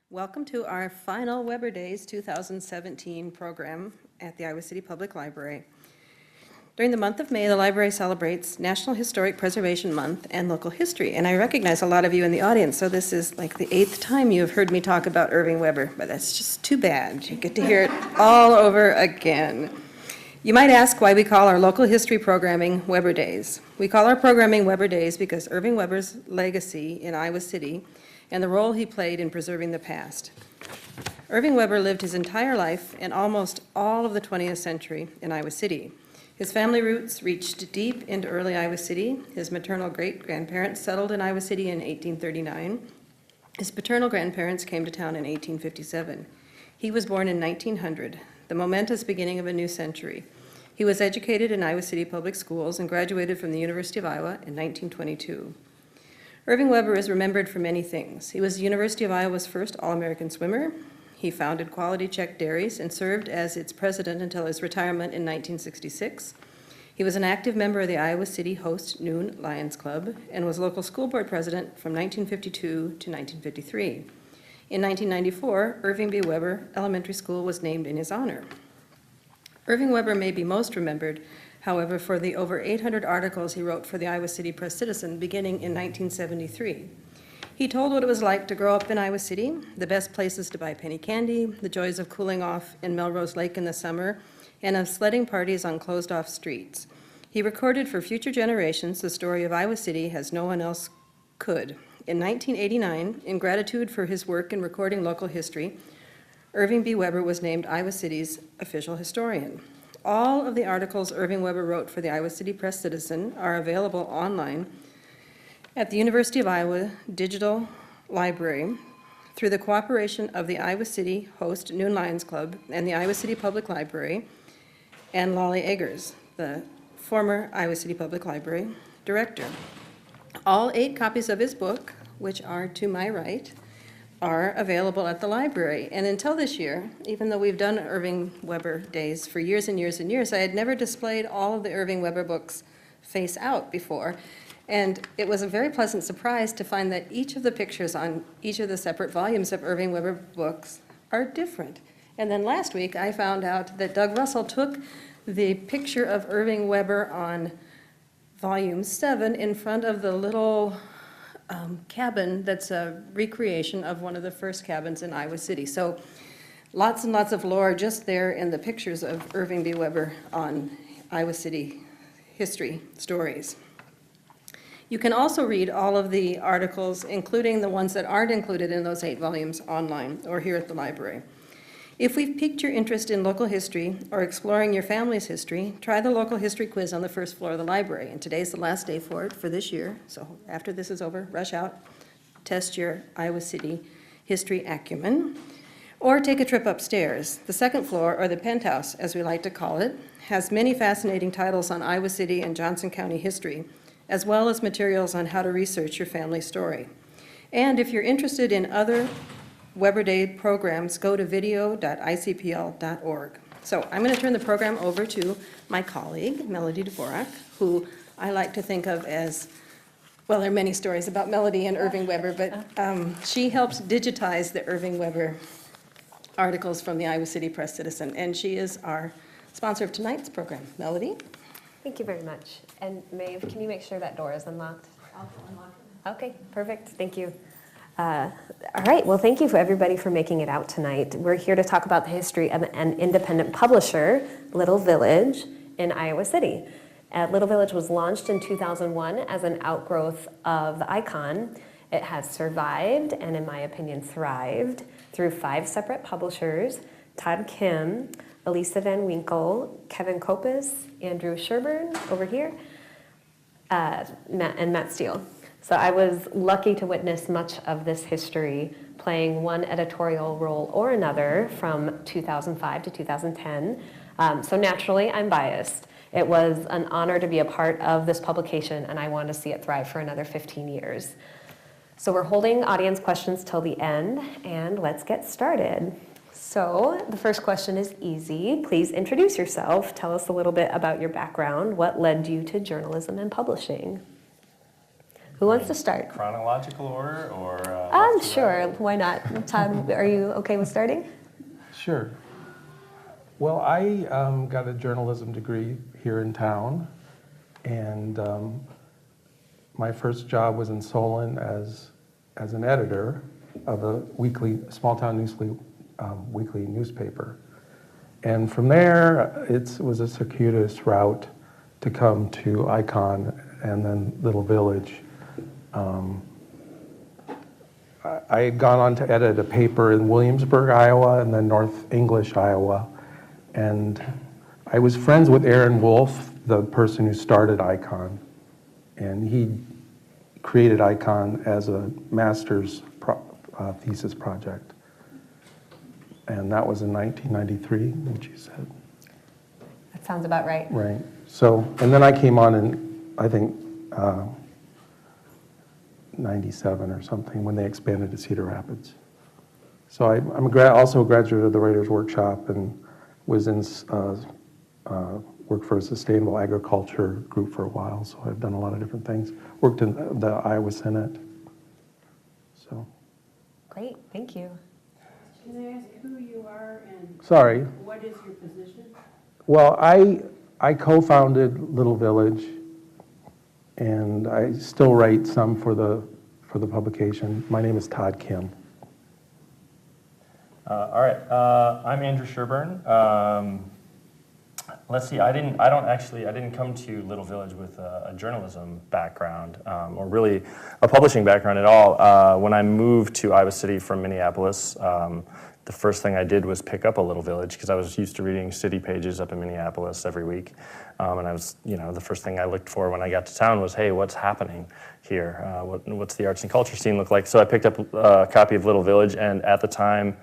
Welcome to our final Weber Days 2017 program at the Iowa City Public Library. During the month of May, the library celebrates National Historic Preservation Month and local history. And I recognize a lot of you in the audience, so this is like the 8th time you have heard me talk about Irving Weber, but that's just too bad. You get to hear it all over again. You might ask why we call our local history programming Weber Days. We call our programming Weber Days because Irving Weber's legacy in Iowa City and the role he played in preserving the past. Irving Weber lived his entire life and almost all of the 20th century in Iowa City. His family roots reached deep into early Iowa City. His maternal great-grandparents settled in Iowa City in 1839. His paternal grandparents came to town in 1857. He was born in 1900, the momentous beginning of a new century. He was educated in Iowa City Public Schools and graduated from the University of Iowa in 1922. Irving Weber is remembered for many things. He was the University of Iowa's first All-American swimmer. He founded Quality Check Dairies and served as its president until his retirement in 1966. He was an active member of the Iowa City Host Noon Lions Club and was local school board president from 1952 to 1953. In 1994, Irving B. Weber Elementary School was named in his honor. Irving Weber may be most remembered, however, for the over 800 articles he wrote for the Iowa City Press Citizen beginning in 1973. He told what it was like to grow up in Iowa City, the best places to buy penny candy, the joys of cooling off in Melrose Lake in the summer, and of sledding parties on closed-off streets. He recorded for future generations the story of Iowa City as no one else could. In 1989, in gratitude for his work in recording local history, Irving B. Weber was named Iowa City's official historian. All of the articles Irving Weber wrote for the Iowa City Press Citizen are available online at the University of Iowa Digital Library through the cooperation of the Iowa City Host Noon Lions Club and the Iowa City Public Library and Lolly Eggers, the former Iowa City Public Library director. All 8 copies of his book, which are to my right, are available at the library. And until this year, even though we've done Irving Weber Days for years and years and years, I had never displayed all of the Irving Weber books face out before. And it was a very pleasant surprise to find that each of the pictures on each of the separate volumes of Irving Weber books are different. And then last week, I found out that Doug Russell took the picture of Irving Weber on volume 7 in front of the little cabin that's a recreation of one of the first cabins in Iowa City. So lots and lots of lore just there in the pictures of Irving B. Weber on Iowa City history stories. You can also read all of the articles, including the ones that aren't included in those 8 volumes, online or here at the library. If we've piqued your interest in local history or exploring your family's history, try the local history quiz on the first floor of the library. And today's the last day for it for this year. So after this is over, rush out, test your Iowa City history acumen, or take a trip upstairs. The second floor, or the penthouse, as we like to call it, has many fascinating titles on Iowa City and Johnson County history, as well as materials on how to research your family story. And if you're interested in other Weber Day programs, go to video.icpl.org. So I'm going to turn the program over to my colleague, Melody Dworark, who I like to think of as, well, there are many stories about Melody and Irving Weber, but she helps digitize the Irving Weber articles from the Iowa City Press Citizen, and she is our sponsor of tonight's program. Melody? Thank you very much. And Maeve, can you make sure that door is unlocked? I'll unlock it. Okay, perfect. Thank you. All right, well, thank you for everybody for making it out tonight. We're here to talk about the history of an independent publisher, Little Village, in Iowa City. Little Village was launched in 2001 as an outgrowth of the Icon. It has survived, and in my opinion, thrived, through 5 separate publishers: Todd Kimm, Elisa Van Winkle, Kevin Kopis, Andrew Sherburne over here, and Matt Steele. So I was lucky to witness much of this history, playing one editorial role or another from 2005 to 2010. So naturally, I'm biased. It was an honor to be a part of this publication, and I want to see it thrive for another 15 years. So we're holding audience questions till the end, and let's get started. So the first question is easy. Please introduce yourself. Tell us a little bit about your background. What led you to journalism and publishing? Who wants to start? Chronological order or? Sure, why not? Todd, are you okay with starting? Sure. Well, I got a journalism degree here in town, and my first job was in Solon as an editor of a small-town weekly newspaper. And from there, it was a circuitous route to come to Icon and then Little Village. I had gone on to edit a paper in Williamsburg, Iowa, and then North English, Iowa. And I was friends with Aaron Wolf, the person who started Icon. And he created Icon as a master's thesis project. And that was in 1993, which you said. That sounds about right. Right. So, and then I came on in, I think, 97 or something, when they expanded to Cedar Rapids. So I'm also a graduate of the Writers' Workshop and was in, worked for a sustainable agriculture group for a while, so I've done a lot of different things. Worked in the Iowa Senate, so. Great, thank you. Can I ask who you are and Sorry. what is your position? Well, I co-founded Little Village, and I still write some for the publication. My name is Todd Kimm. All right, I'm Andrew Sherburne. Let's see, I didn't come to Little Village with a journalism background, or really a publishing background at all. When I moved to Iowa City from Minneapolis, the first thing I did was pick up a Little Village because I was used to reading city pages up in Minneapolis every week. And I was, the first thing I looked for when I got to town was, hey, what's happening here? What's the arts and culture scene look like? So I picked up a copy of Little Village, and at the time,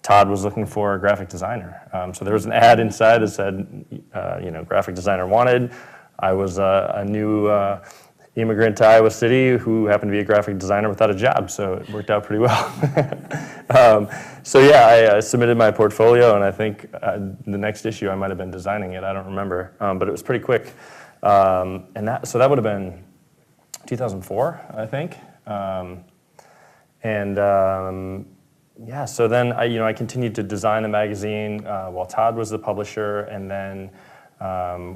Todd was looking for a graphic designer. So there was an ad inside that said, graphic designer wanted. I was a new immigrant to Iowa City who happened to be a graphic designer without a job, so it worked out pretty well. I submitted my portfolio, and I think the next issue I might have been designing it. I don't remember, but it was pretty quick. So that would have been 2004, I think. So then I continued to design the magazine while Todd was the publisher, and then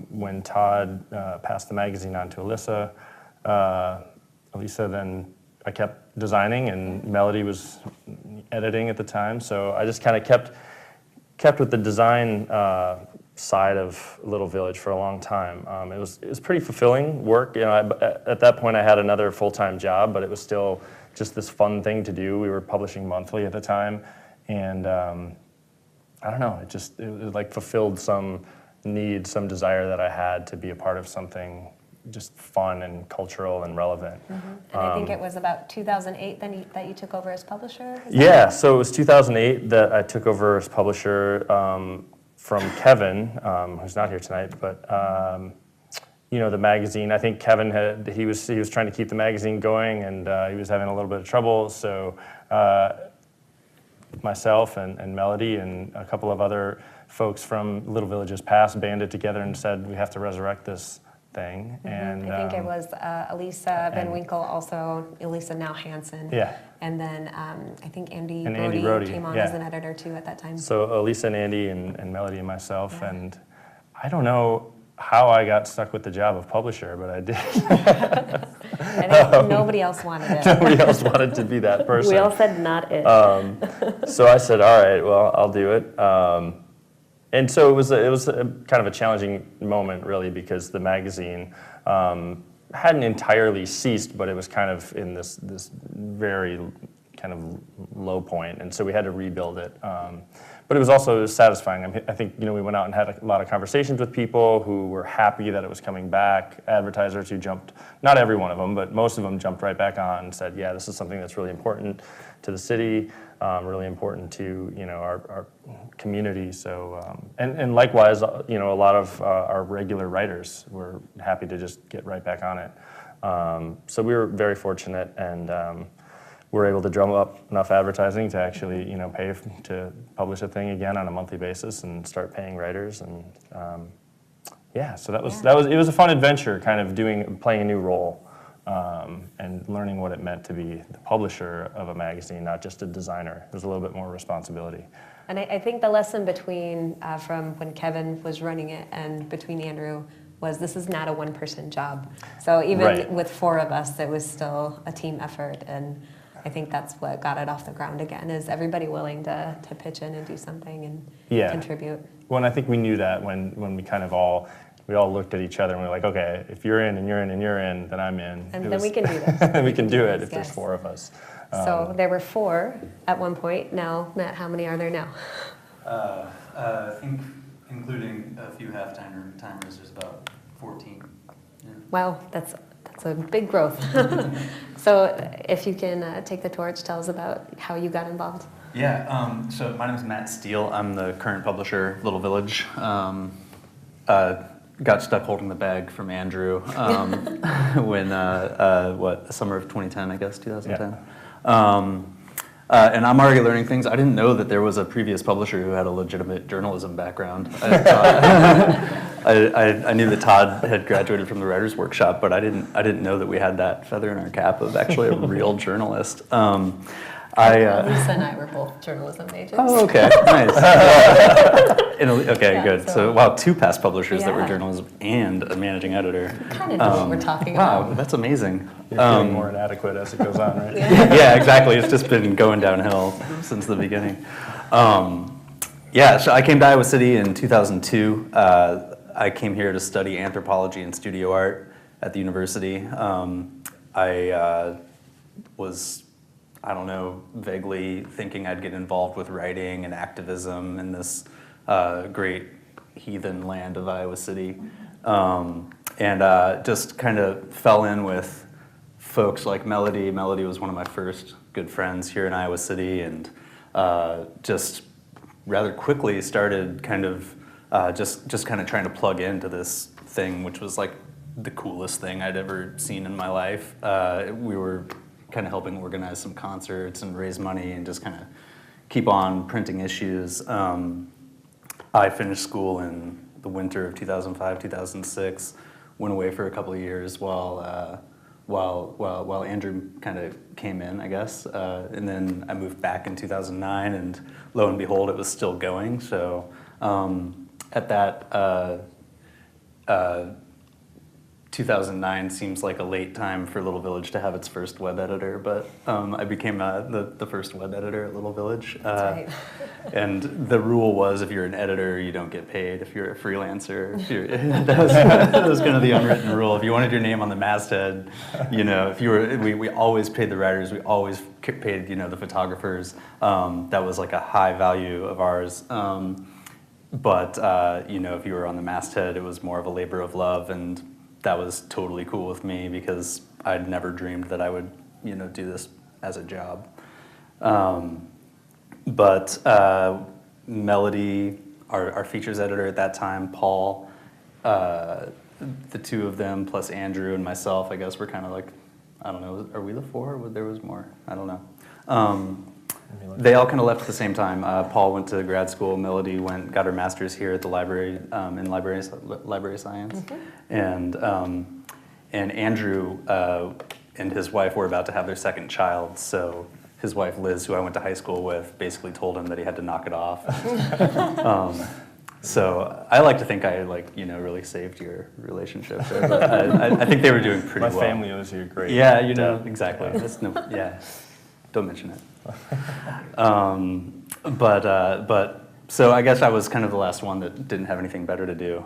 when Todd passed the magazine on to Alyssa, then I kept designing, and Melody was editing at the time. So I just kind of kept with the design side of Little Village for a long time. It was pretty fulfilling work. At that point I had another full-time job, but it was still just this fun thing to do. We were publishing monthly at the time, and I don't know, it like fulfilled some need, some desire that I had to be a part of something just fun and cultural and relevant. Mm-hmm. And I think it was about 2008 that you took over as publisher? Yeah, so it was 2008 that I took over as publisher from Kevin, who's not here tonight, but the magazine, I think Kevin he was trying to keep the magazine going, and he was having a little bit of trouble, so myself and Melody and a couple of other folks from Little Village's past banded together and said, we have to resurrect this thing. Mm-hmm. And I think it was Elisa Van Winkle, also Elisa now Hansen. Yeah. And then I think Andy Brody came on as an editor too at that time. So Elisa and Andy and Melody and myself, and I don't know how I got stuck with the job of publisher, but I did. I think nobody else wanted it. Nobody else wanted to be that person. We all said not it. So I said, all right, well, I'll do it. And so it was kind of a challenging moment, really, because the magazine hadn't entirely ceased, but it was kind of in this very kind of low point, and so we had to rebuild it. But it was also satisfying. I think we went out and had a lot of conversations with people who were happy that it was coming back. Advertisers who jumped, not every one of them, but most of them jumped right back on and said, yeah, this is something that's really important to the city, really important to our community. So and likewise, a lot of our regular writers were happy to just get right back on it. So we were very fortunate, and we're able to drum up enough advertising to actually, pay to publish a thing again on a monthly basis and start paying writers. And so it was a fun adventure, kind of playing a new role and learning what it meant to be the publisher of a magazine, not just a designer. There's a little bit more responsibility. And I think the lesson between, from when Kevin was running it and between Andrew was this is not a one-person job. So even Right. with 4 of us, it was still a team effort. And I think that's what got it off the ground again, is everybody willing to pitch in and do something and contribute. Well, and I think we knew that when we kind of all looked at each other and we were like, okay, if you're in and you're in and you're in, then I'm in. And then we can do this. we can do it if there's Yes. 4 of us. So there were 4 at one point. Now, Matt, how many are there now? I think including a few half-timers, there's about 14. Yeah. Wow, that's a big growth. So if you can take the torch, tell us about how you got involved. Yeah, so my name is Matt Steele. I'm the current publisher, Little Village. Got stuck holding the bag from Andrew when, summer of 2010, I guess, 2010. And I'm already learning things. I didn't know that there was a previous publisher who had a legitimate journalism background. I knew that Todd had graduated from the Writers' Workshop, but I didn't know that we had that feather in our cap of actually a real journalist. Lisa and I were both journalism majors. Oh, okay, nice. Okay, Yeah, good. so- So, wow, 2 past publishers that were Yeah. journalism and a managing editor. Kind of know what we're talking Wow, about. that's amazing. You're getting more inadequate as it goes on, right? Yeah, exactly. It's just been going downhill since the beginning. Yeah, so I came to Iowa City in 2002. I came here to study anthropology and studio art at the university. I was, I don't know, vaguely thinking I'd get involved with writing and activism in this great heathen land of Iowa City. And just kind of fell in with folks like Melody. Melody was one of my first good friends here in Iowa City, and just rather quickly started kind of just kind of trying to plug into this thing, which was like the coolest thing I'd ever seen in my life. We were kind of helping organize some concerts and raise money and just kind of keep on printing issues. I finished school in the winter of 2005, 2006, went away for a couple of years while Andrew kind of came in, I guess. And then I moved back in 2009, and lo and behold, it was still going. So at that, 2009 seems like a late time for Little Village to have its first web editor, but I became the first web editor at Little Village. That's right. And the rule was, if you're an editor, you don't get paid. If you're a freelancer, that was kind of the unwritten rule. If you wanted your name on the masthead, if you were, we always paid the writers, we always paid, the photographers. That was like a high value of ours. But if you were on the masthead, it was more of a labor of love, and that was totally cool with me because I'd never dreamed that I would, do this as a job. But Melody, our features editor at that time, Paul, the 2 of them plus Andrew and myself, I guess we're kind of like, I don't know, are we the 4? There was more, I don't know. They all kind of left at the same time. Paul went to grad school. Melody got her master's here at the library in library science, mm-hmm. And Andrew and his wife were about to have their second child. So his wife Liz, who I went to high school with, basically told him that he had to knock it off. So I like to think I really saved your relationship there, but I think they were doing pretty well. My family owes you a great. Yeah, exactly. That's don't mention it. But so I guess I was kind of the last one that didn't have anything better to do.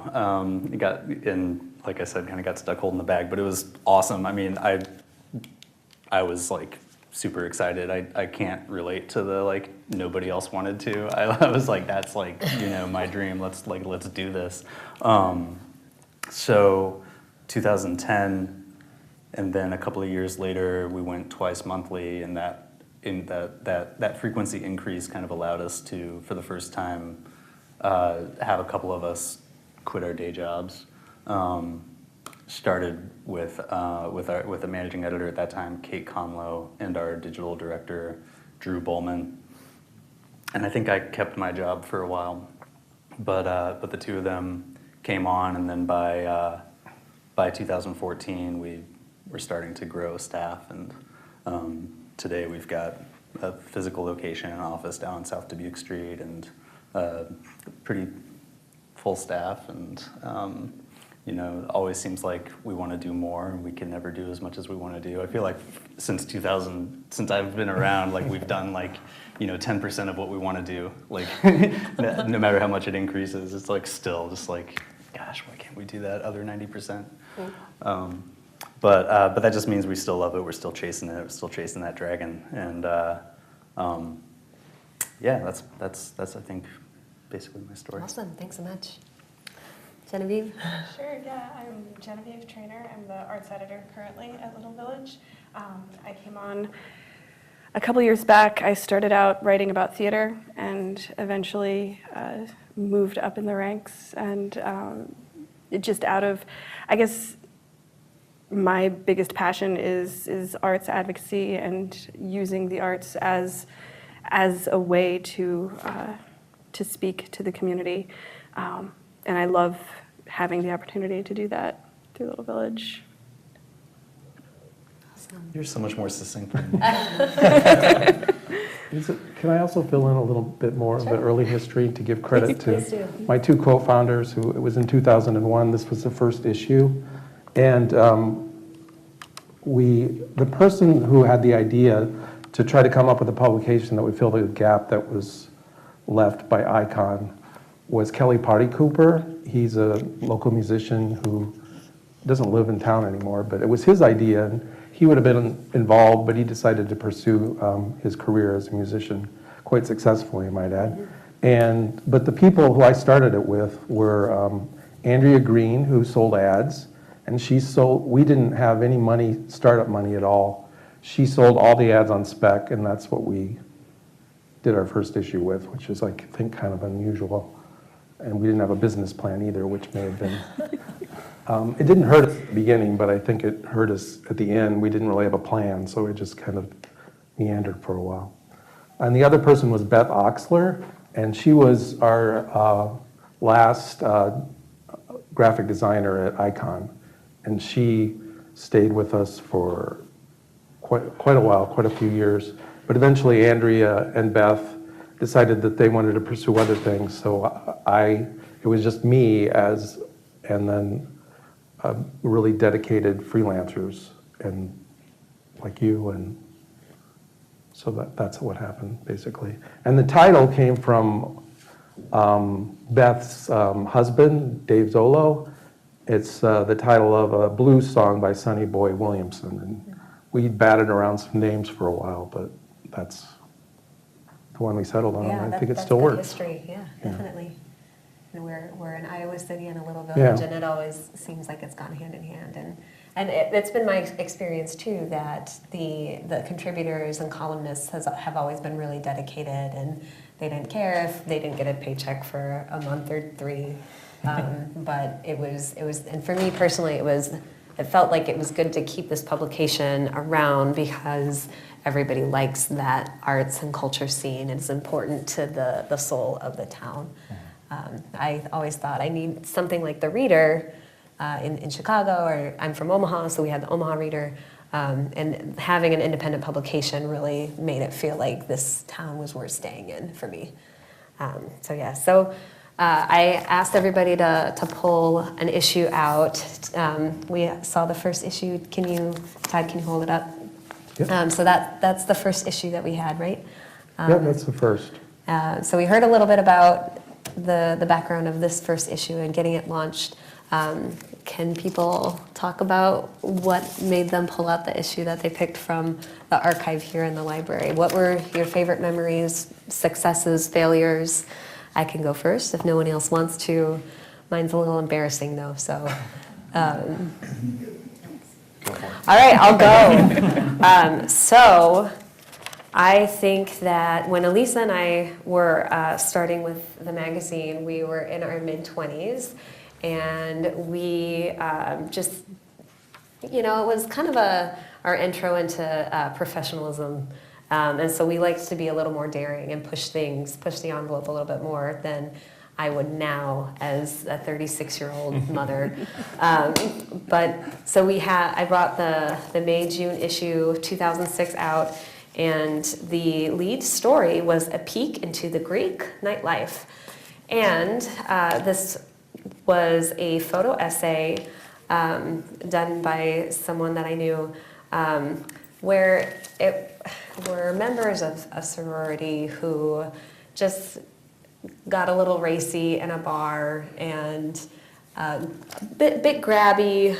Like I said, kind of got stuck holding the bag, but it was awesome. I mean, I was like super excited. I can't relate to the nobody else wanted to. I was like, that's like my dream. Let's do this. So 2010, and then a couple of years later, we went twice monthly, and that frequency increase kind of allowed us to, for the first time, have a couple of us quit our day jobs. Started with the managing editor at that time, Kate Conlow, and our digital director, Drew Bowman. And I think I kept my job for a while, but the 2 of them came on, and then by 2014 we we're starting to grow staff, and today we've got a physical location and office down on South Dubuque Street, and pretty full staff, and you know, it always seems like we want to do more, and we can never do as much as we want to do. I feel like since I've been around, like we've done like, you know, 10% of what we want to do. Like, no matter how much it increases, it's like still just like, gosh, why can't we do that other 90%? But that just means we still love it. We're still chasing it. We're still chasing that dragon, and yeah, that's I think basically my story. Awesome, thanks so much. Geneieve? Sure, yeah, I'm Geneieve Trainor. I'm the arts editor currently at Little Village. I came on a couple years back. I started out writing about theater and eventually moved up in the ranks, and just out of, I guess, my biggest passion is arts advocacy and using the arts as a way to speak to the community. And I love having the opportunity to do that through Little Village. Awesome. You're so much more succinct than me. Can I also fill in a little bit more of the early history to give credit Please to do. my two co-founders, who it was in 2001. This was the first issue. And the person who had the idea to try to come up with a publication that would fill the gap that was left by Icon was Kelly Party Cooper. He's a local musician who doesn't live in town anymore, but it was his idea. And he would have been involved, but he decided to pursue his career as a musician quite successfully, I might add. But the people who I started it with were Andrea Green, who sold ads, and we didn't have any money, startup money at all. She sold all the ads on spec, and that's what we did our first issue with, which is, like, I think, kind of unusual. And we didn't have a business plan either, which may have been. It didn't hurt us at the beginning, but I think it hurt us at the end. We didn't really have a plan, so it just kind of meandered for a while. And the other person was Beth Oxler, and she was our last graphic designer at Icon. And she stayed with us for quite a while, quite a few years. But eventually Andrea and Beth decided that they wanted to pursue other things, so it was just me and then really dedicated freelancers, and like you, and so that's what happened, basically. And the title came from Beth's husband, Dave Zolo. It's the title of a blues song by Sonny Boy Williamson, and we batted around some names for a while, but that's the one we settled on. Yeah, I think it that's still good works. history, yeah, definitely. And we're in Iowa City and a little village, Yeah. and it always seems like it's gone hand in hand. And it's been my experience too that the contributors and columnists have always been really dedicated, and they didn't care if they didn't get a paycheck for a month or three. But it was, and for me personally, it felt like it was good to keep this publication around because everybody likes that arts and culture scene, and it's important to the soul of the town. I always thought I need something like the Reader in Chicago, or I'm from Omaha, so we had the Omaha Reader, and having an independent publication really made it feel like this town was worth staying in for me. So I asked everybody to pull an issue out. We saw the first issue. Todd, can you hold it up? Yep. So that's the first issue that we had, right? Yeah, that's the first. So we heard a little bit about the background of this first issue and getting it launched. Can people talk about what made them pull out the issue that they picked from the archive here in the library? What were your favorite memories, successes, failures? I can go first if no one else wants to. Mine's a little embarrassing though, so. All right, I'll go. So I think that when Elisa and I were starting with the magazine, we were in our mid-20s, and we just, it was kind of our intro into professionalism. And so we liked to be a little more daring and push the envelope a little bit more than I would now as a 36-year-old mother. But so I brought the May-June issue 2006 out, and the lead story was a peek into the Greek nightlife. And this was a photo essay done by someone that I knew, where it were members of a sorority who just got a little racy in a bar and a bit grabby.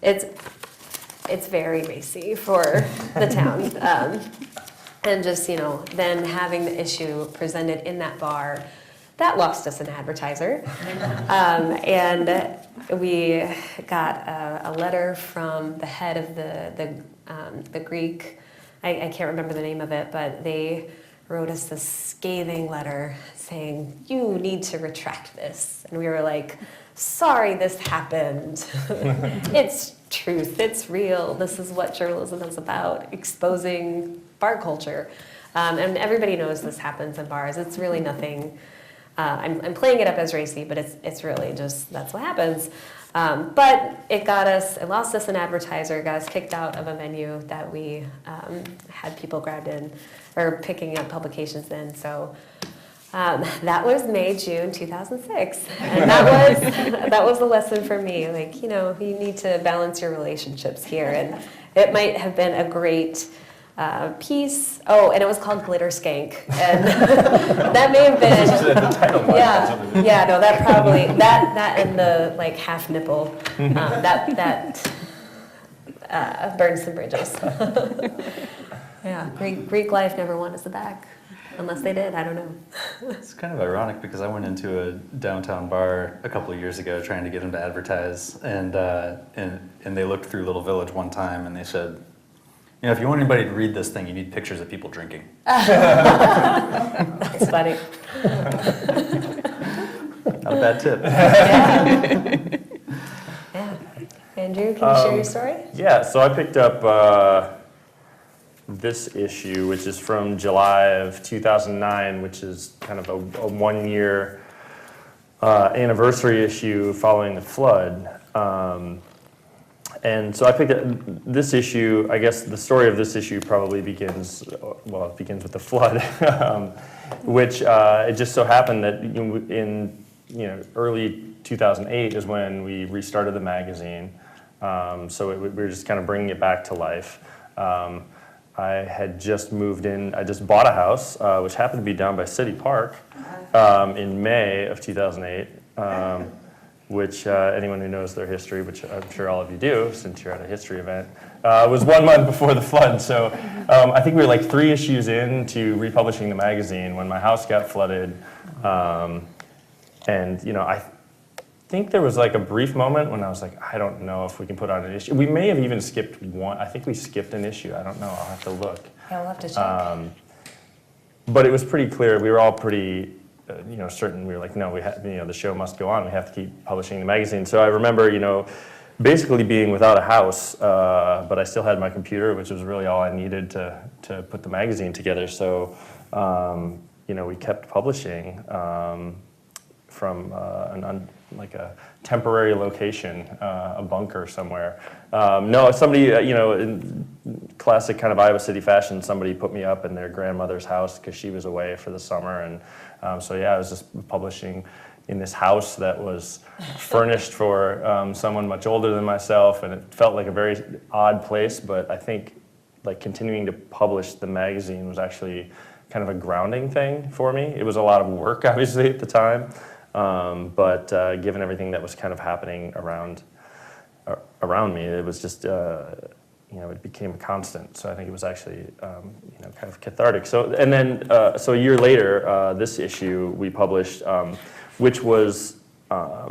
It's very racy for the town. And just, then having the issue presented in that bar, that lost us an advertiser. And we got a letter from the head of the Greek, I can't remember the name of it, but they wrote us this scathing letter saying, you need to retract this. And we were like, sorry this happened. It's truth, it's real. This is what journalism is about, exposing bar culture. And everybody knows this happens in bars. It's really nothing. I'm playing it up as racy, but it's really just, that's what happens. But it lost us an advertiser, got us kicked out of a venue that we had people grabbed in, or picking up publications in. So that was May, June 2006. And that was the lesson for me. Like, you need to balance your relationships here. And it might have been a great piece. Oh, and it was called Glitter Skank. And that may have been, no, that probably, that and the like half nipple, that burned some bridges. Yeah, Greek life never won us the back. Unless they did, I don't know. It's kind of ironic because I went into a downtown bar a couple of years ago trying to get them to advertise, and they looked through Little Village one time and they said, if you want anybody to read this thing, you need pictures of people drinking. That's funny. Not a bad tip. Yeah. Andrew, can you share your story? Yeah, so I picked up this issue, which is from July of 2009, which is kind of a one-year anniversary issue following the flood. And so I picked up this issue. I guess the story of this issue probably begins with the flood, which it just so happened that in early 2008 is when we restarted the magazine. So we were just kind of bringing it back to life. I had just moved in. I just bought a house, which happened to be down by City Park in May of 2008. Which anyone who knows their history, which I'm sure all of you do since you're at a history event, was 1 month before the flood. So I think we were like 3 issues into republishing the magazine when my house got flooded. And I think there was like a brief moment when I was like, I don't know if we can put out an issue. We may have even skipped one. I think we skipped an issue. I don't know. I'll have to look. Yeah, we'll have to check. But it was pretty clear. We were all pretty certain. We were like, no, the show must go on. We have to keep publishing the magazine. So I remember, basically being without a house, but I still had my computer, which was really all I needed to put the magazine together. So, we kept publishing from like a temporary location, a bunker somewhere. Somebody, in classic kind of Iowa City fashion, somebody put me up in their grandmother's house because she was away for the summer. And I was just publishing in this house that was furnished for someone much older than myself. And it felt like a very odd place, but I think like continuing to publish the magazine was actually kind of a grounding thing for me. It was a lot of work, obviously, at the time. But given everything that was kind of happening around me, it was just, it became a constant. So I think it was actually, kind of cathartic. So, and then, so a year later, this issue we published, which was, I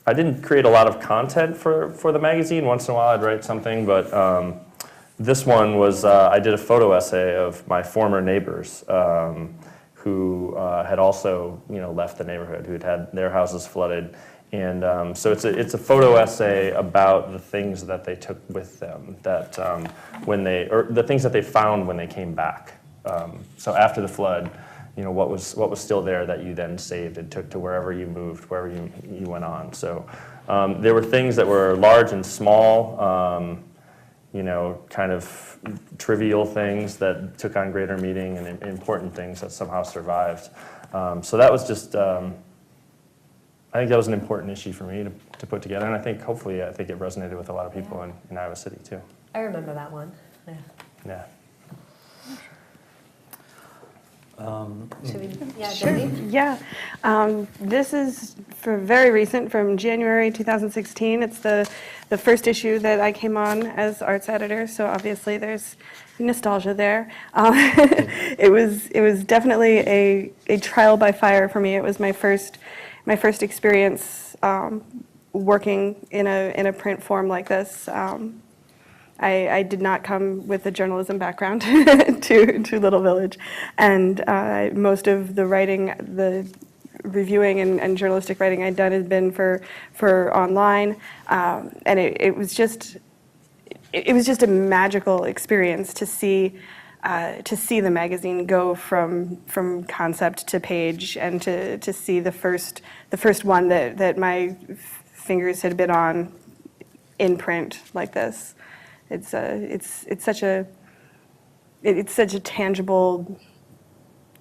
didn't create a lot of content for the magazine. Once in a while I'd write something, but this one was, I did a photo essay of my former neighbors, who had also, left the neighborhood, who'd had their houses flooded. And so it's a photo essay about the things that they took with them, that or the things that they found when they came back. So after the flood, what was still there that you then saved and took to wherever you moved, wherever you went on. So there were things that were large and small, kind of trivial things that took on greater meaning, and important things that somehow survived. So that was just, I think that was an important issue for me to put together, and I think it resonated with a lot of people in Iowa City too. I remember that one. Yeah. Yeah. Should we? Yeah, Sure. Geneieve? Yeah. This is very recent, from January 2016. It's the first issue that I came on as arts editor, so obviously there's nostalgia there. It was definitely a trial by fire for me. It was my first experience working in a print form like this. I did not come with a journalism background to Little Village, and most of the writing, the reviewing and journalistic writing I'd done had been for online, and it was just a magical experience to see the magazine go from concept to page, and to see the first one that my fingers had been on in print like this. It's such a tangible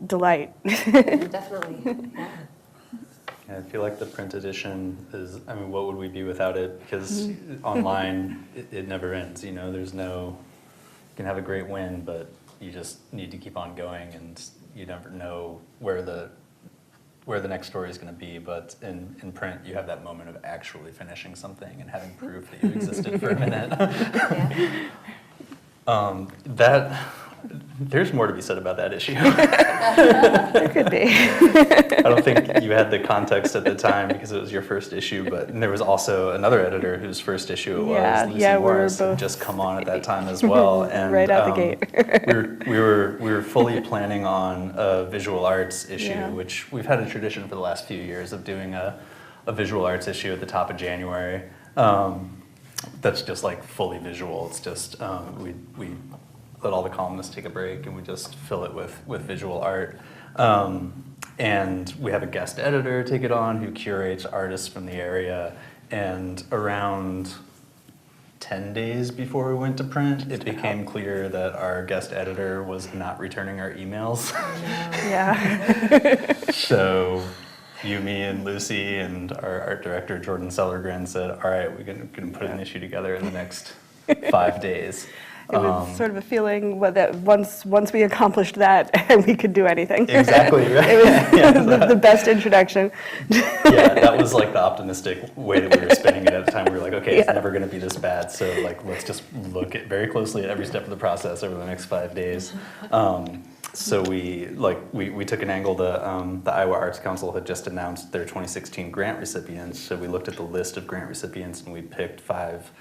delight. Definitely. Yeah. I feel like the print edition is, what would we be without it? Because online, it never ends, there's you can have a great win, but you just need to keep on going, and you never know where the next story is going to be. But in print, you have that moment of actually finishing something and having proof that you existed for a minute. Yeah. There's more to be said about that issue. There could be. I don't think you had the context at the time because it was your first issue, but there was also another editor whose first issue it was, Lucy we were Morris, had both just come on at that time as well. And right out the gate. we were fully planning on a visual arts issue, Yeah. which we've had a tradition for the last few years of doing a visual arts issue at the top of January. That's just like fully visual. It's just we let all the columnists take a break and we just fill it with visual art. And we have a guest editor take it on who curates artists from the area. And around 10 days before we went to print, it became clear that our guest editor was not returning our emails. Yeah. So you, me, and Lucy, and our art director, Jordan Sellergren, said, all right, we're going to put an issue together in the next 5 days. It was sort of a feeling that once we accomplished that, we could do anything. Exactly, right? It was the best introduction. Yeah, that was like the optimistic way that we were spinning it at the time. We were like, okay, it's never going to be this bad. So let's just look very closely at every step of the process over the next 5 days. So we took an angle. The Iowa Arts Council had just announced their 2016 grant recipients. So we looked at the list of grant recipients and we picked 5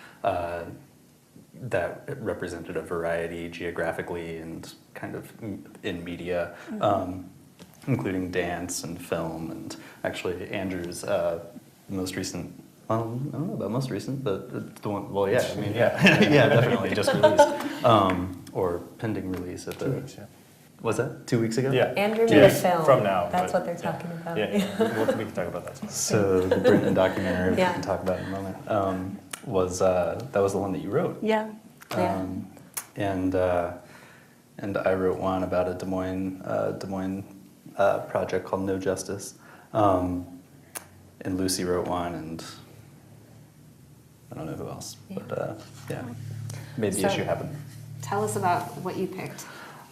that represented a variety geographically and kind of in media, including dance and film, and actually Andrew's most recent, I don't know about most recent, but the one, well, yeah, yeah, definitely just released, or pending release at the, 2 weeks, yeah. Was that 2 weeks ago? Yeah. Andrew made a film. From now. That's but- what they're talking about. Yeah, we can talk about that. So the Britton documentary, which Yeah. we can talk about in a moment, that was the one that you wrote. Yeah. Yeah. And I wrote one about a Des Moines project called No Justice, and Lucy wrote one, and I don't know who else, but yeah, made the So- issue happen. Tell us about what you picked.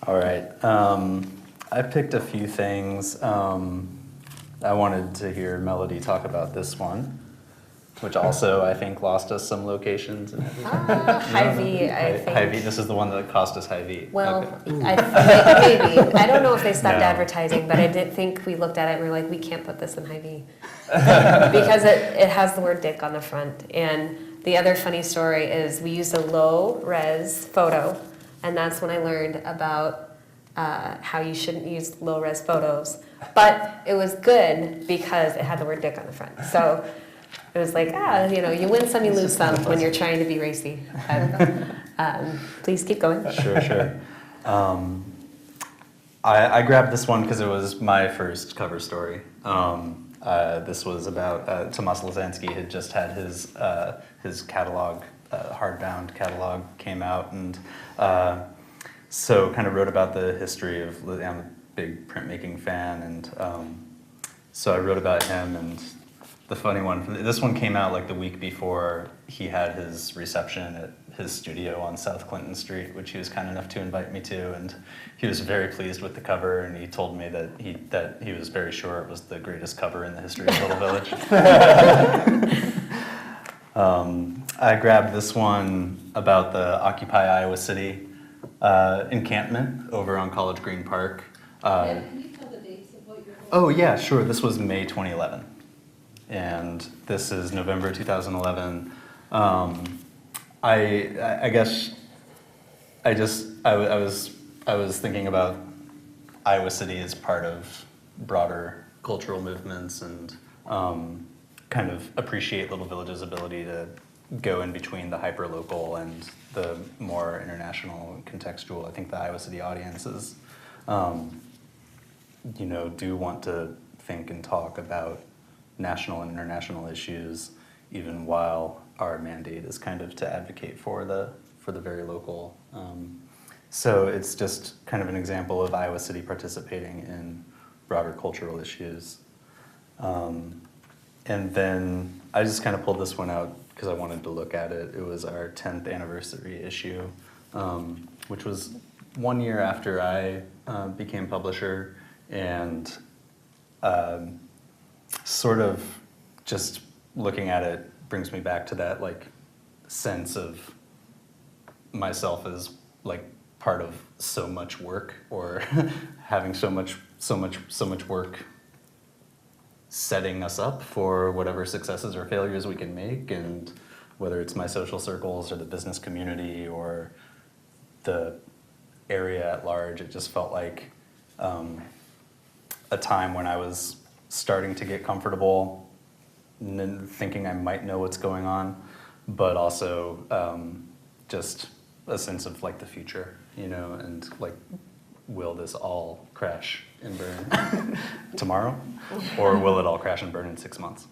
All right, I picked a few things. I wanted to hear Melody talk about this one, which also I think lost us some locations and everything. Hy-Vee, I think. Hy-Vee, this is the one that cost us Hy-Vee. Well, Okay. maybe. I don't know if they stopped No. advertising, but I did think we looked at it and we were like, we can't put this in Hy-Vee. Because it has the word dick on the front. And the other funny story is we used a low-res photo, and that's when I learned about how you shouldn't use low-res photos. But it was good because it had the word dick on the front. So it was like, you win some, you lose some when you're trying to be racy. But, please keep going. Sure. I grabbed this one because it was my first cover story. This was about Tomas Lazansky had just had his catalog, hardbound catalog, came out, and so kind of wrote about the history of. I'm a big printmaking fan, and so I wrote about him. And the funny one, this one came out like the week before he had his reception at his studio on South Clinton Street, which he was kind enough to invite me to, and he was very pleased with the cover, and he told me that he was very sure it was the greatest cover in the history of Little Village. I grabbed this one about the Occupy Iowa City encampment over on College Green Park. Can you tell the dates of what you're holding? Oh yeah, sure. This was May 2011, and this is November 2011. I guess I was thinking about Iowa City as part of broader cultural movements, and kind of appreciate Little Village's ability to go in between the hyperlocal and the more international contextual. I think the Iowa City audiences, do want to think and talk about national and international issues, even while our mandate is kind of to advocate for the very local. So it's just kind of an example of Iowa City participating in broader cultural issues. And then I just kind of pulled this one out because I wanted to look at it. It was our 10th anniversary issue, which was 1 year after I became publisher, and sort of just looking at it brings me back to that like sense of myself as like part of so much work, or having so much work setting us up for whatever successes or failures we can make, and whether it's my social circles or the business community or the area at large, it just felt like a time when I was starting to get comfortable and thinking I might know what's going on, but also just a sense of like the future, and like, will this all crash and burn tomorrow, or will it all crash and burn in 6 months?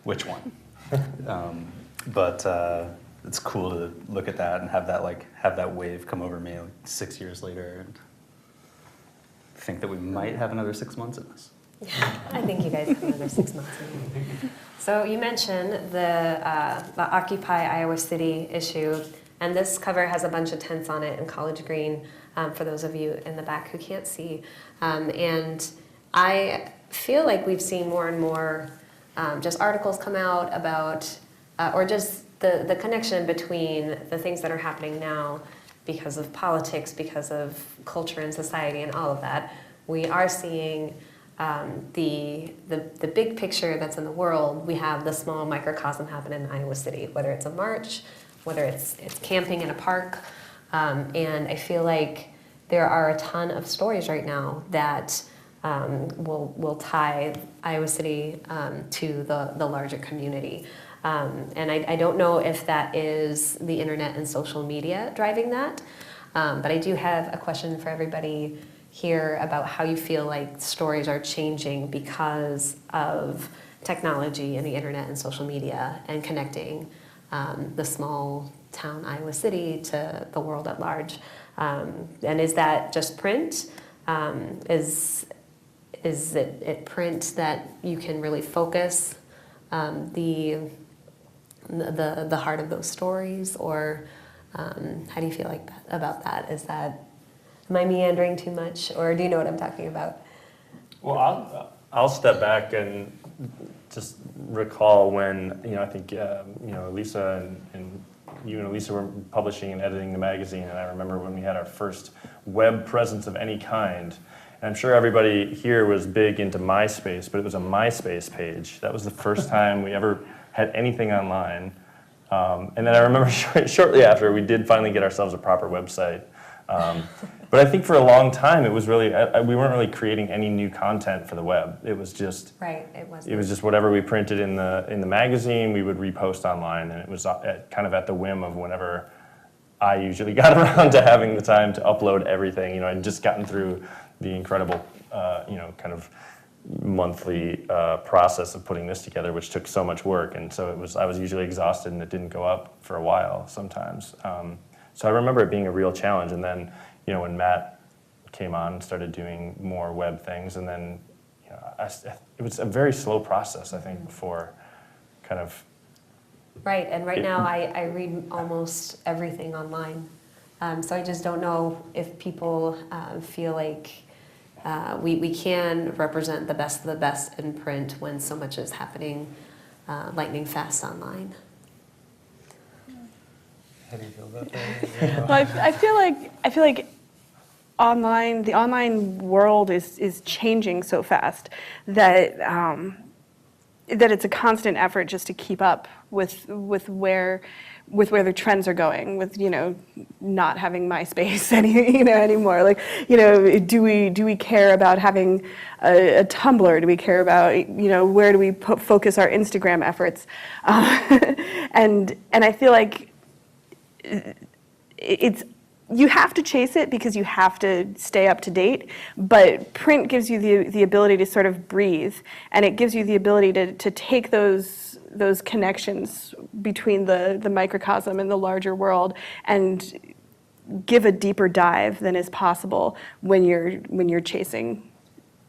Which one? But it's cool to look at that and have that wave come over me like 6 years later, and think that we might have another 6 months in this. I think you guys have another 6 months. So you mentioned the Occupy Iowa City issue, and this cover has a bunch of tents on it in college green, for those of you in the back who can't see. And I feel like we've seen more and more just articles come out about, or just the connection between the things that are happening now because of politics, because of culture and society and all of that. We are seeing the big picture that's in the world. We have the small microcosm happen in Iowa City, whether it's a march, whether it's camping in a park. And I feel like there are a ton of stories right now that will tie Iowa City to the larger community. And I don't know if that is the internet and social media driving that, but I do have a question for everybody here about how you feel like stories are changing because of technology and the internet and social media, and connecting the small town Iowa City to the world at large. And is that just print? Is it print that you can really focus the heart of those stories, or how do you feel like about that? Am I meandering too much, or do you know what I'm talking about? Well, I'll step back and just recall when, I think, Lisa and you and Elisa were publishing and editing the magazine, and I remember when we had our first web presence of any kind. And I'm sure everybody here was big into MySpace, but it was a MySpace page. That was the first time we ever had anything online. And then I remember shortly after, we did finally get ourselves a proper website. But I think for a long time, it was really, we weren't really creating any new content for the web. It was just, Right, it was just whatever we printed in the magazine, we would repost online, and it was kind of at the whim of whenever I usually got around to having the time to upload everything. You know, I'd just gotten through the incredible, kind of monthly process of putting this together, which took so much work, and so I was usually exhausted, and it didn't go up for a while sometimes. So I remember it being a real challenge, and then, you know, when Matt came on and started doing more web things, and then, you know, it was a very slow process, I think, before kind of. Right, and right now I read almost everything online. So I just don't know if people feel like we can represent the best of the best in print when so much is happening lightning fast online. How do you feel about that? Well, I feel like the online world is changing so fast that that it's a constant effort just to keep up with where the trends are going, with, you know, not having MySpace anymore. Like, you know, do we care about having a Tumblr? Do we care about, you know, where do we focus our Instagram efforts? And I feel like you have to chase it because you have to stay up to date, but print gives you the ability to sort of breathe, and it gives you the ability to take those connections between the microcosm and the larger world and give a deeper dive than is possible when you're chasing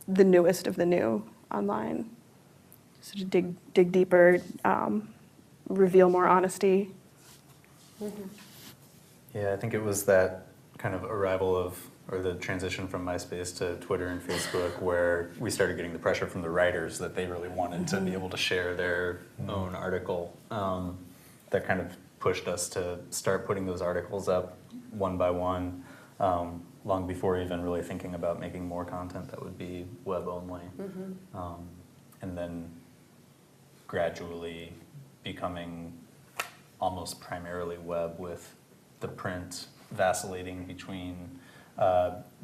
the newest of the new online. So to dig deeper, reveal more honesty. Mm-hmm. Yeah, I think it was that kind of arrival of, or the transition from MySpace to Twitter and Facebook, where we started getting the pressure from the writers that they really wanted to be able to share their own article. That kind of pushed us to start putting those articles up one by one, long before even really thinking about making more content that would be web only. And then gradually becoming almost primarily web, with the print vacillating between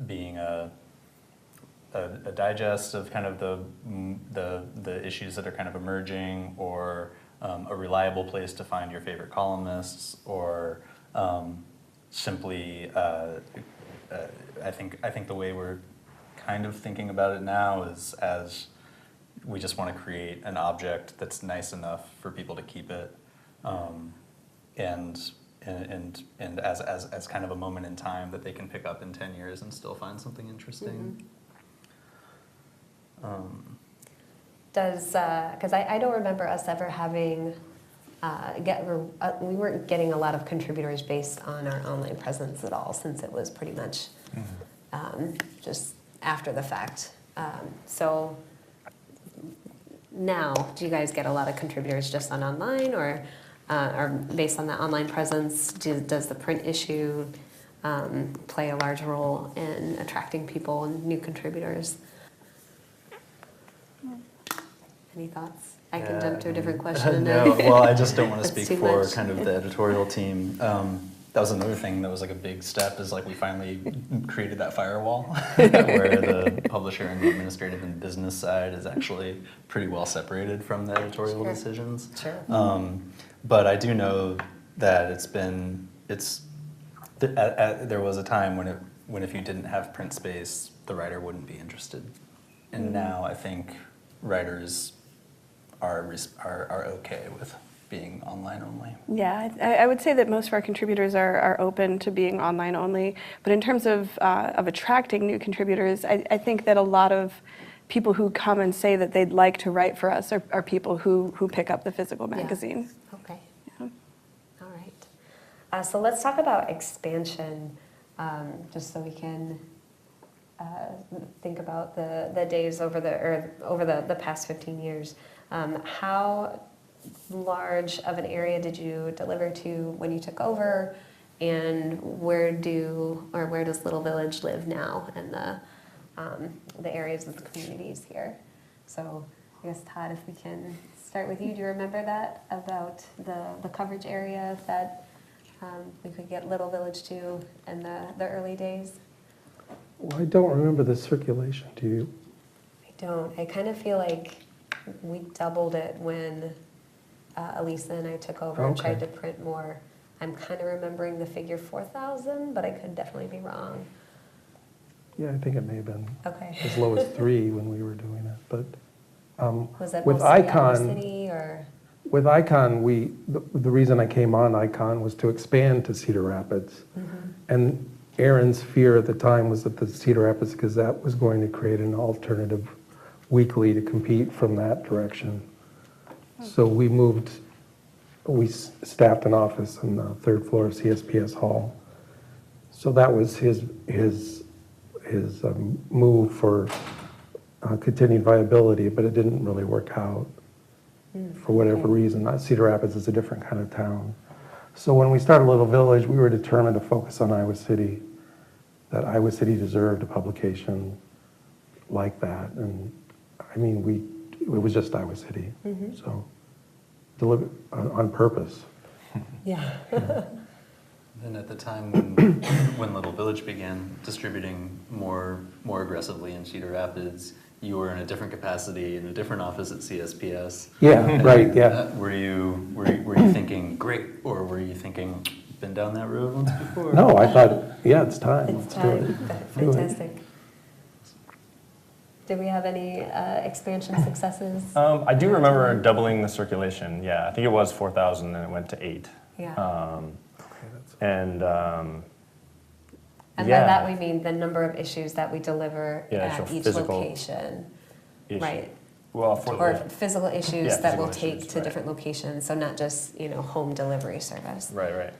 being a digest of kind of the issues that are kind of emerging, or a reliable place to find your favorite columnists, or simply I think the way we're kind of thinking about it now is as we just want to create an object that's nice enough for people to keep it, and as kind of a moment in time that they can pick up in 10 years and still find something interesting. Because I don't remember us ever having, we weren't getting a lot of contributors based on our online presence at all, since it was pretty much just after the fact. So now, do you guys get a lot of contributors just on online, or based on that online presence? Does the print issue play a large role in attracting people and new contributors? Any thoughts? I can jump to a different question. No, well, I just don't want to That's speak too for much. kind of the editorial team. That was another thing that was like a big step, is like we finally created that firewall where the publisher and the administrative and business side is actually pretty well separated from the editorial decisions. Sure. But I do know that there was a time when if you didn't have print space, the writer wouldn't be interested. And now I think writers are okay with being online only. Yeah, I would say that most of our contributors are open to being online only. But in terms of attracting new contributors, I think that a lot of people who come and say that they'd like to write for us are people who pick up the physical magazine. Okay. Yeah. All right. So let's talk about expansion, just so we can think about the days over the past 15 years. How large of an area did you deliver to when you took over, and where does Little Village live now, and the areas of the communities here? So I guess, Todd, if we can start with you, do you remember that about the coverage area that we could get Little Village to in the early days? Well, I don't remember the circulation, do you? I don't. I kind of feel like we doubled it when Elisa and I took over and Okay. tried to print more. I'm kind of remembering the figure 4,000, but I could definitely be wrong. Yeah, I think it may have been Okay. as low as 3 when we were doing it, but Was that with mostly Iowa Icon, City or? with Icon, the reason I came on Icon was to expand to Cedar Rapids. And Aaron's fear at the time was that the Cedar Rapids Gazette was going to create an alternative weekly to compete from that direction. So we staffed an office on the 3rd floor of CSPS Hall. So that was his move for continued viability, but it didn't really work out for whatever reason. Cedar Rapids is a different kind of town. So when we started Little Village, we were determined to focus on Iowa City, that Iowa City deserved a publication like that. And I mean, it was just Iowa City, so deliver on purpose. Yeah. And at the time when Little Village began distributing more aggressively in Cedar Rapids, you were in a different capacity in a different office at CSPS. Yeah, right, yeah. Were you thinking great, or were you thinking been down that road once before? No, I thought, yeah, it's time. It's Let's do it. time. Do it. Fantastic. Did we have any expansion successes? I do remember doubling the circulation. Yeah, I think it was 4,000 and it went to 8. Yeah. And And yeah. by that we mean the number of issues that we deliver Yeah, at actual each physical location. issue. Right. Well, Or physical issues Yeah, that we'll physical take issues, to right. different locations, so not just, home delivery service. Right.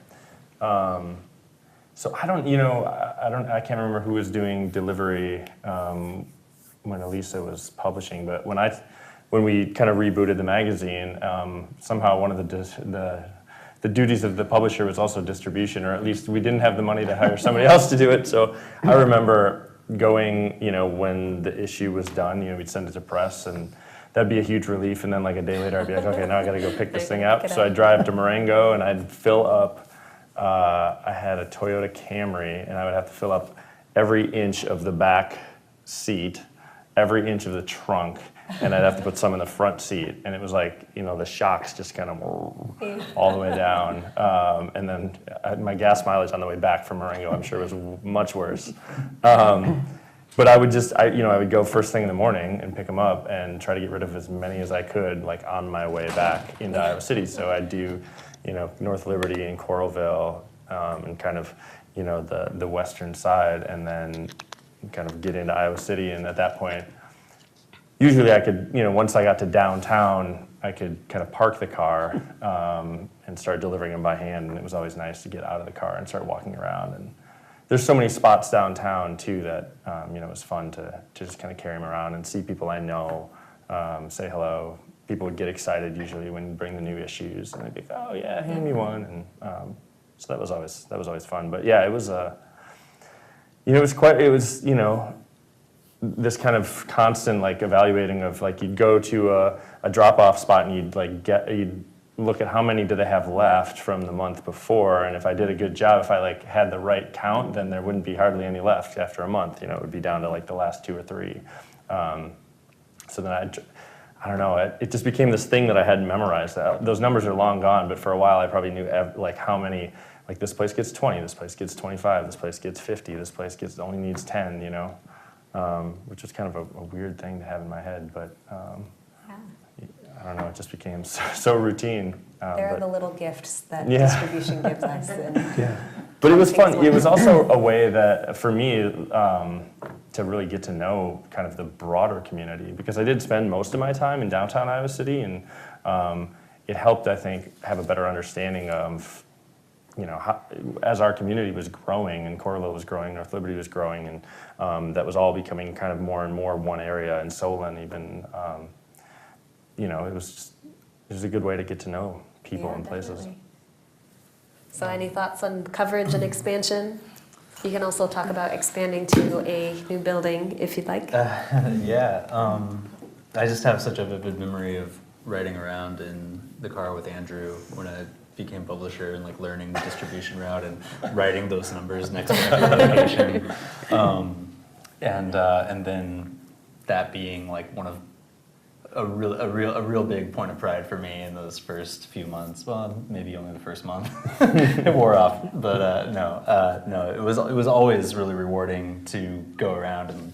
So I don't, I can't remember who was doing delivery when Elisa was publishing, but when we kind of rebooted the magazine, somehow one of the duties of the publisher was also distribution, or at least we didn't have the money to hire somebody else to do it. So I remember going, when the issue was done, we'd send it to press, and that'd be a huge relief. And then like a day later, I'd be like, okay, now I got to go pick this thing up. So I'd drive to Marengo and I'd fill up. I had a Toyota Camry, and I would have to fill up every inch of the back seat, every inch of the trunk, and I'd have to put some in the front seat. And it was like, the shocks just kind of all the way down. And then my gas mileage on the way back from Marengo, I'm sure, was much worse. But I would I would go first thing in the morning and pick them up and try to get rid of as many as I could, like on my way back into Iowa City. So I'd do, North Liberty and Coralville, and kind of, the western side, and then kind of get into Iowa City. And at that point, usually I could, once I got to downtown, I could kind of park the car and start delivering them by hand. And it was always nice to get out of the car and start walking around. And there's so many spots downtown too that, it was fun to just kind of carry them around and see people I know, say hello. People would get excited usually when you bring the new issues, and they'd be like, oh yeah, hand me one. And so that was always fun. But yeah, it was this kind of constant like evaluating of like you'd go to a drop-off spot and you'd look at how many do they have left from the month before, and if I did a good job, if I like had the right count, then there wouldn't be hardly any left after a month. It would be down to like the last 2 or 3. So then I don't know, it just became this thing that I hadn't memorized. Those numbers are long gone, but for a while I probably knew like how many, like this place gets 20, this place gets 25, this place gets 50, this place only needs 10, which is kind of a weird thing to have in my head, but I don't know, it just became so routine. There are the little gifts that Yeah. distribution gives us. And Yeah. But it was fun. It was also a way that, for me, to really get to know kind of the broader community, because I did spend most of my time in downtown Iowa City, and it helped, I think, have a better understanding of, how, as our community was growing, and Coralville was growing, North Liberty was growing, and that was all becoming kind of more and more one area, and Solon even, it was a good way to get to know people and places. Definitely. So any thoughts on coverage and expansion? You can also talk about expanding to a new building if you'd like. Yeah, I just have such a vivid memory of riding around in the car with Andrew when I became publisher, and like learning the distribution route and writing those numbers next to every publication. And then that being like one of a real big point of pride for me in those first few months. Well, maybe only the first month. It wore off, but no. It was always really rewarding to go around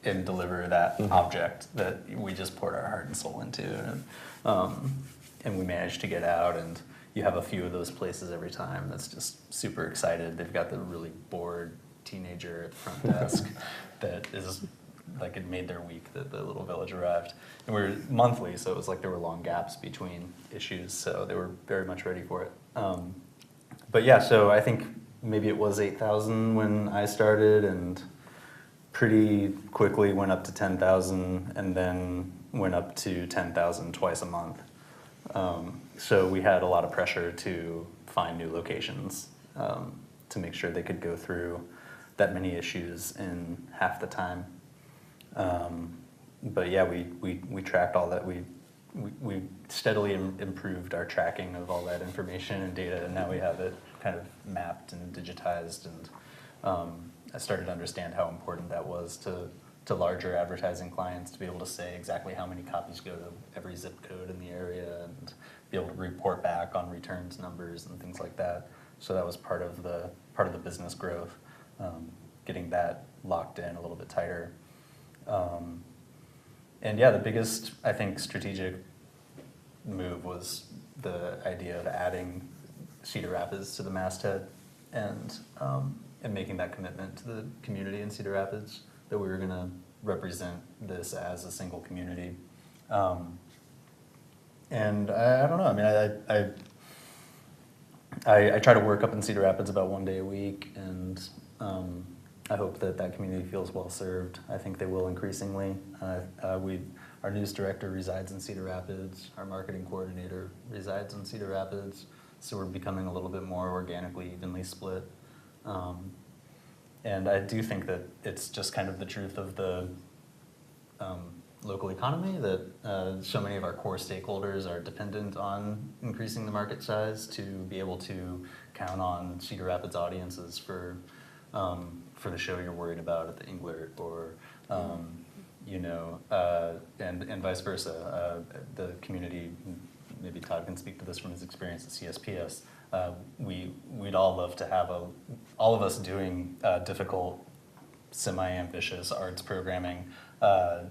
and deliver that object that we just poured our heart and soul into, and we managed to get out. And you have a few of those places every time that's just super excited. They've got the really bored teenager at the front desk that is like, it made their week that the little village arrived. And we were monthly, so it was like there were long gaps between issues, so they were very much ready for it. But yeah, so I think maybe it was 8,000 when I started, and pretty quickly went up to 10,000, and then went up to 10,000 twice a month. So we had a lot of pressure to find new locations to make sure they could go through that many issues in half the time. But yeah, we tracked all that. We steadily improved our tracking of all that information and data, and now we have it kind of mapped and digitized. And I started to understand how important that was to larger advertising clients, to be able to say exactly how many copies go to every zip code in the area, and be able to report back on returns numbers and things like that. So that was part of the business growth, getting that locked in a little bit tighter. And yeah, the biggest, I think, strategic move was the idea of adding Cedar Rapids to the masthead, and making that commitment to the community in Cedar Rapids, that we were going to represent this as a single community. And I don't know, I mean, I try to work up in Cedar Rapids about 1 day a week, and I hope that community feels well served. I think they will increasingly. Our news director resides in Cedar Rapids. Our marketing coordinator resides in Cedar Rapids. So we're becoming a little bit more organically evenly split. And I do think that it's just kind of the truth of the local economy, that so many of our core stakeholders are dependent on increasing the market size to be able to count on Cedar Rapids audiences for the show you're worried about at the Englert, or and vice versa. The community, maybe Todd can speak to this from his experience at CSPS. We'd all love to have all of us doing difficult, semi-ambitious arts programming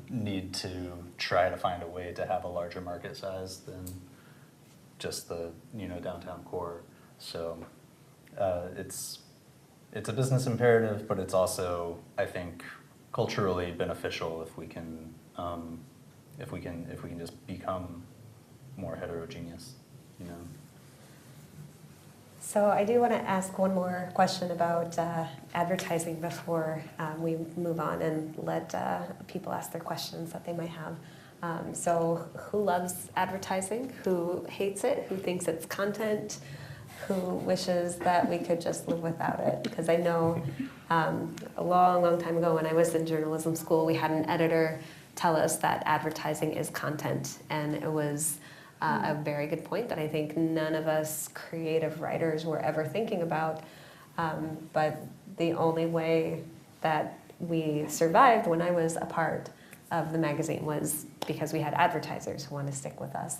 need to try to find a way to have a larger market size than just the downtown core. So it's a business imperative, but it's also, I think, culturally beneficial if we can just become more heterogeneous, So I do want to ask one more question about advertising before we move on and let people ask their questions that they might have. So who loves advertising? Who hates it? Who thinks it's content? Who wishes that we could just live without it? Because I know a long, long time ago when I was in journalism school, we had an editor tell us that advertising is content, and it was a very good point that I think none of us creative writers were ever thinking about. But the only way that we survived when I was a part of the magazine was because we had advertisers who wanted to stick with us.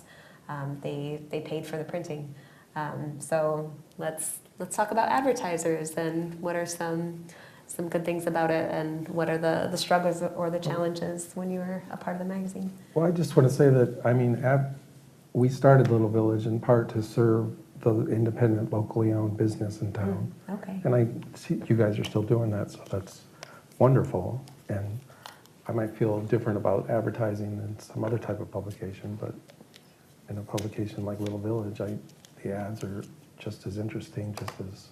They paid for the printing. So let's talk about advertisers, and what are some good things about it, and what are the struggles or the challenges when you were a part of the magazine? Well, I just want to say that, I mean, we started Little Village in part to serve the independent, locally owned business in town. Okay. And I see you guys are still doing that, so that's wonderful. And I might feel different about advertising than some other type of publication, but in a publication like Little Village, the ads are just as interesting, just as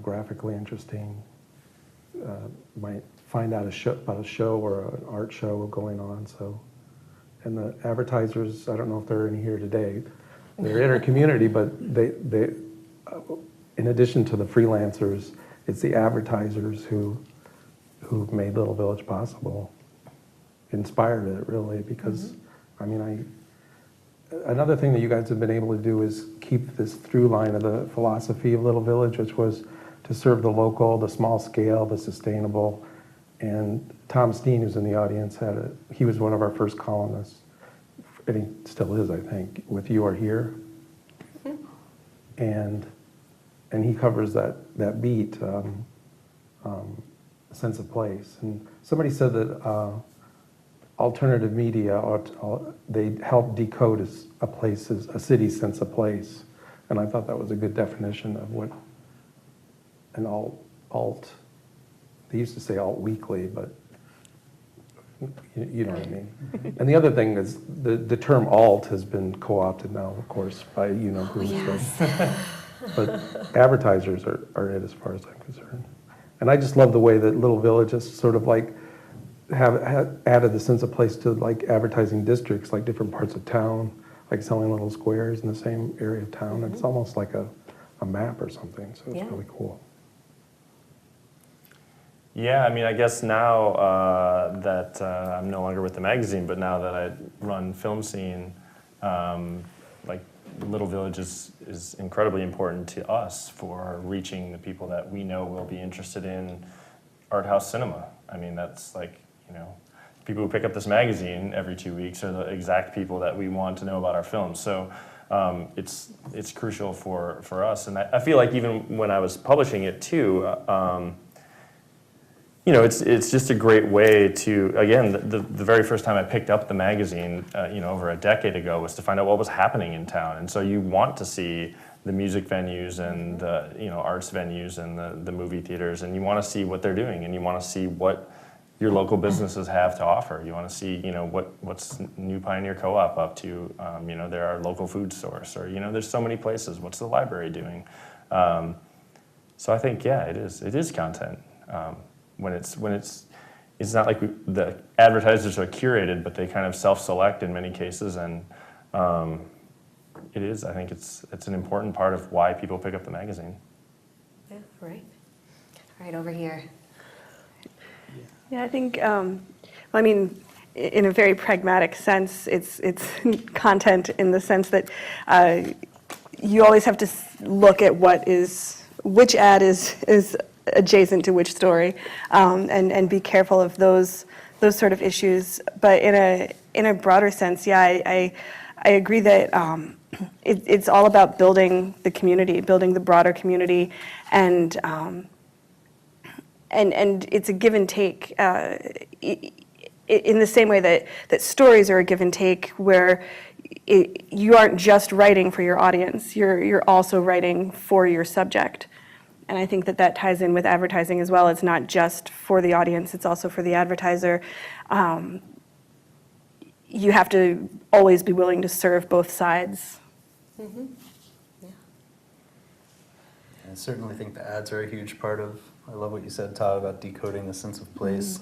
graphically interesting. Might find out about a show or an art show going on. So, and the advertisers, I don't know if there are any here today. They're in our community, but they in addition to the freelancers, it's the advertisers who've made Little Village possible, inspired it really, because I mean, another thing that you guys have been able to do is keep this through line of the philosophy of Little Village, which was to serve the local, the small scale, the sustainable, And Tom Steen, who's in the audience, he was one of our first columnists, and he still is, I think, with You Are Here. And he covers that beat, sense of place. And somebody said that alternative media, they help decode a city's sense of place. And I thought that was a good definition of what an alt, they used to say alt weekly, but you know what I mean. And the other thing is the term alt has been co-opted now, of course, by who. Yes. But advertisers are it as far as I'm concerned. And I just love the way that Little Village has sort of like have added the sense of place to like advertising districts, like different parts of town, like selling little squares in the same area of town. It's almost like a map or something, so it's really cool. Yeah, I mean, I guess now that I'm no longer with the magazine, but now that I run Film Scene, like Little Village is incredibly important to us for reaching the people that we know will be interested in art house cinema. I mean, that's like, people who pick up this magazine every 2 weeks are the exact people that we want to know about our films. So it's crucial for us. And I feel like even when I was publishing it too, it's just a great way to, again, the very first time I picked up the magazine, over a decade ago, was to find out what was happening in town. And so you want to see the music venues and the, arts venues and the movie theaters, and you want to see what they're doing, and you want to see what your local businesses have to offer. You want to see, what's New Pioneer Co-op up to. There are local food stores, or, there's so many places. What's the library doing? So I think, yeah, it is content. When it's not like the advertisers are curated, but they kind of self-select in many cases, and it is. I think it's an important part of why people pick up the magazine. Yeah, right. All right, over here. Yeah, I think, in a very pragmatic sense, it's content in the sense that you always have to look at which ad is adjacent to which story, and be careful of those sort of issues. But in a broader sense, yeah, I agree that it's all about building the community, building the broader community, and it's a give and take in the same way that stories are a give and take, where you aren't just writing for your audience, you're also writing for your subject. And I think that ties in with advertising as well. It's not just for the audience, it's also for the advertiser. You have to always be willing to serve both sides. Mm-hmm. Yeah. I certainly think the ads are a huge part of, I love what you said, Todd, about decoding the sense of place.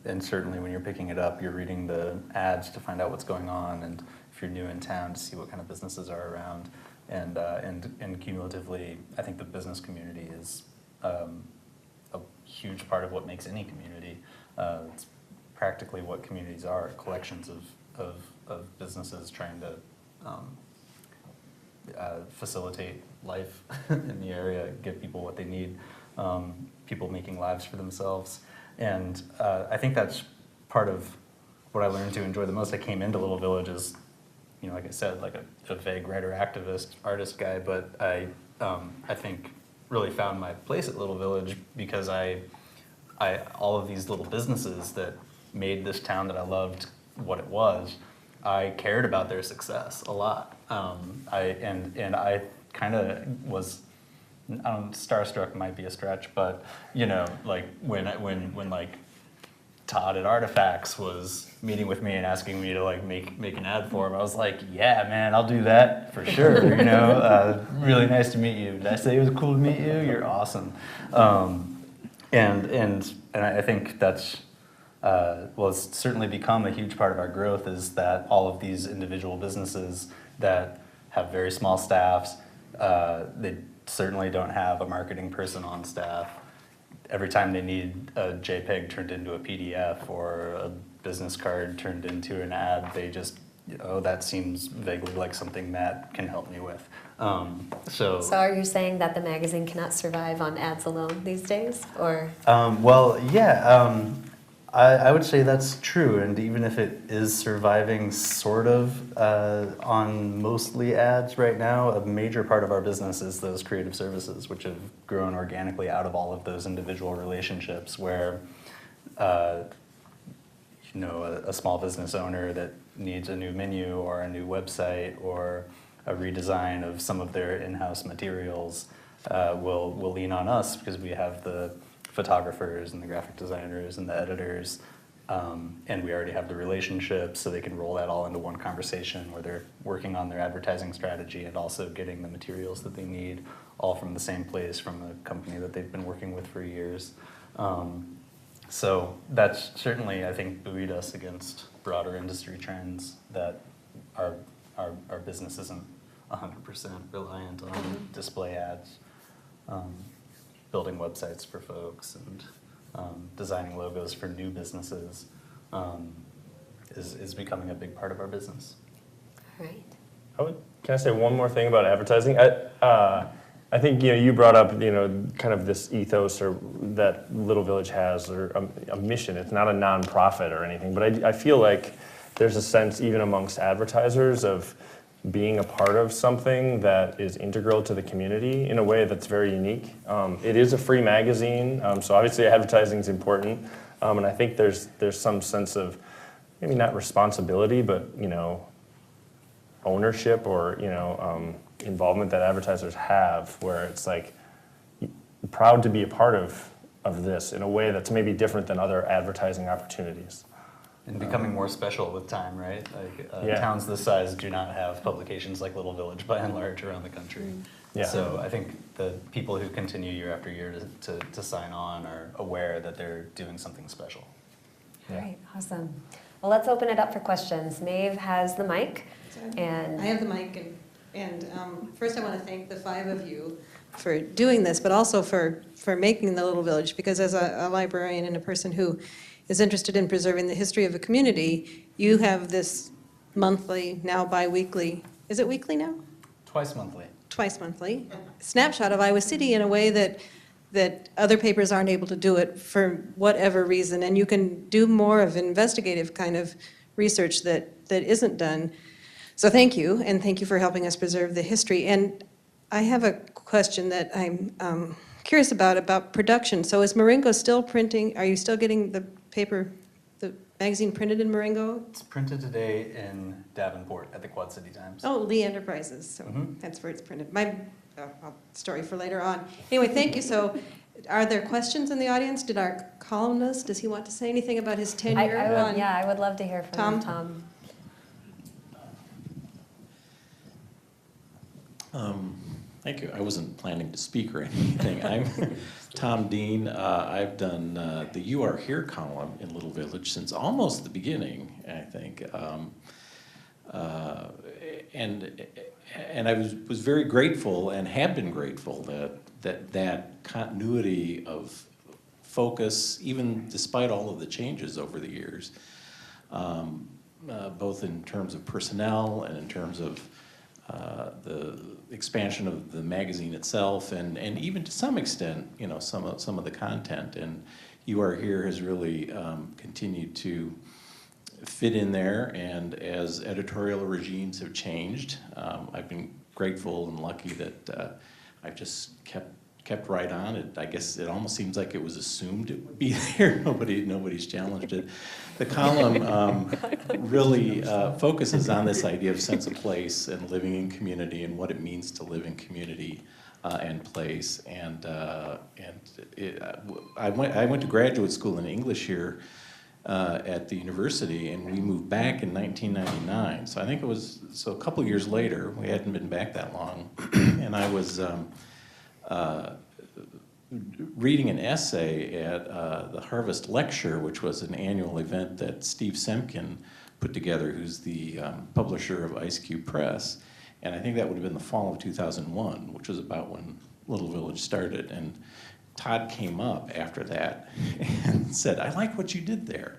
And certainly when you're picking it up, you're reading the ads to find out what's going on, and if you're new in town, to see what kind of businesses are around. And cumulatively, I think the business community is a huge part of what makes any community. It's practically what communities are, collections of businesses trying to facilitate life in the area, give people what they need, people making lives for themselves. And I think that's part of what I learned to enjoy the most. I came into Little Village as, like I said, like a vague writer, activist, artist guy, but I think really found my place at Little Village because all of these little businesses that made this town that I loved what it was, I cared about their success a lot. I kind of was, starstruck might be a stretch, but like when like Todd at Artifacts was meeting with me and asking me to like make an ad for him, I was like, yeah, man, I'll do that for sure. Really nice to meet you. Did I say it was cool to meet you? You're awesome. And I think that's it's certainly become a huge part of our growth, is that all of these individual businesses that have very small staffs, they certainly don't have a marketing person on staff. Every time they need a JPEG turned into a PDF or a business card turned into an ad, they just oh, that seems vaguely like something Matt can help me with. So are you saying that the magazine cannot survive on ads alone these days, or? Well, yeah, I would say that's true, and even if it is surviving sort of on mostly ads right now, a major part of our business is those creative services, which have grown organically out of all of those individual relationships where, you know, a small business owner that needs a new menu or a new website or a redesign of some of their in-house materials will lean on us because we have the photographers and the graphic designers and the editors, and we already have the relationships, so they can roll that all into one conversation where they're working on their advertising strategy and also getting the materials that they need, all from the same place, from a company that they've been working with for years. So that's certainly, I think, buoyed us against broader industry trends that our business isn't 100% reliant on display ads. Building websites for folks and designing logos for new businesses is becoming a big part of our business. All right. Can I say one more thing about advertising? I think you brought up kind of this ethos or that Little Village has, or a mission. It's not a nonprofit or anything, but I feel like there's a sense even amongst advertisers of being a part of something that is integral to the community in a way that's very unique. It is a free magazine, so obviously advertising is important, and I think there's some sense of maybe not responsibility, but ownership or involvement that advertisers have, where it's like proud to be a part of this in a way that's maybe different than other advertising opportunities. And becoming more special with time, right? Like Yeah. towns this size do not have publications like Little Village by and large around the country. Yeah. So I think the people who continue year after year to sign on are aware that they're doing something special. All right, awesome. Well, let's open it up for questions. Maeve has the mic, and I have the mic, and first I want to thank the 5 of you for doing this, but also for making the Little Village, because as a librarian and a person who is interested in preserving the history of a community, you have this monthly, now bi-weekly, is it weekly now? Twice monthly. Twice monthly, snapshot of Iowa City in a way that other papers aren't able to do it for whatever reason, and you can do more of investigative kind of research that isn't done. So thank you, and thank you for helping us preserve the history. And I have a question that I'm curious about production. So is Marengo still printing? Are you still getting the paper, the magazine printed in Marengo? It's printed today in Davenport at the Quad City Times. Oh, Lee Enterprises, so that's where it's printed. My story for later on. Anyway, thank you. So are there questions in the audience? Did our columnist, does he want to say anything about his tenure? I would love to hear from Tom. Thank you. I wasn't planning to speak or anything. I'm Tom Dean. I've done the You Are Here column in Little Village since almost the beginning, I think. And I was very grateful and have been grateful that continuity of focus, even despite all of the changes over the years, both in terms of personnel and in terms of the expansion of the magazine itself, and even to some extent, some of the content. And You Are Here has really continued to fit in there. And as editorial regimes have changed, I've been grateful and lucky that I've just kept right on it. I guess it almost seems like it was assumed it would be there. Nobody's challenged it. The column really focuses on this idea of sense of place and living in community and what it means to live in community and place. And I went to graduate school in English here at the university, and we moved back in 1999. So I think it was a couple years later. We hadn't been back that long, and I was reading an essay at the Harvest Lecture, which was an annual event that Steve Semkin put together, who's the publisher of Ice Cube Press. And I think that would have been the fall of 2001, which was about when Little Village started. And Todd came up after that and said, "I like what you did there."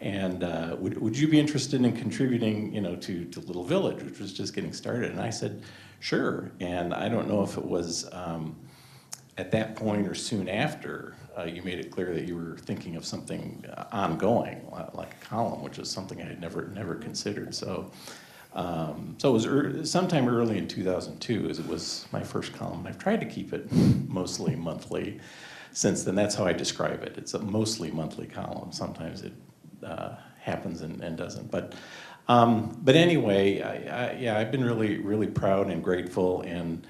And would you be interested in contributing, to Little Village, which was just getting started? And I said, sure. And I don't know if it was at that point or soon after, you made it clear that you were thinking of something ongoing, like a column, which is something I had never considered. So it was sometime early in 2002, as it was my first column. I've tried to keep it mostly monthly since then. That's how I describe it. It's a mostly monthly column. Sometimes it happens and doesn't. But anyway, I've been really proud and grateful, and